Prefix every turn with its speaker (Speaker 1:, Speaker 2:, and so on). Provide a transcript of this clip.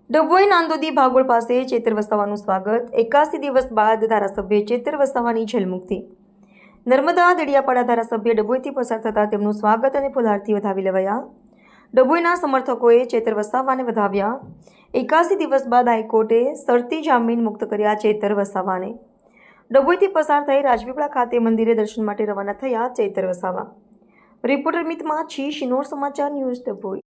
Speaker 1: ડભોઈ નાંદોદી ભાગોળ પાસે ચેતર વસાવાનું સ્વાગત 81 દિવસ બાદ ધારાસભ્ય ચેતર વસાવાની જેલમુક્તિ। નર્મદા દડિયાપાડા ધારાસભ્ય ડભોઈથી પસાર થતાં તેમનું સ્વાગત અને ફુલહારથી વધાવી લેવાયા। ડભોઈના સમર્થકોએ ચેતર વસાવાને વધાવ્યા। 81 દિવસ બાદ હાઈકોર્ટે શરતી જામીન મુક્ત કર્યા ચેતર વસાવાને। ડભોઈથી પસાર થઈ રાજપીપળા ખાતે મંદિરે દર્શન માટે રવાના થયા ચેતર વસાવા। રિપોર્ટર મિત માછી, શિનોર સમાચાર ન્યૂઝ, ડભોઈ।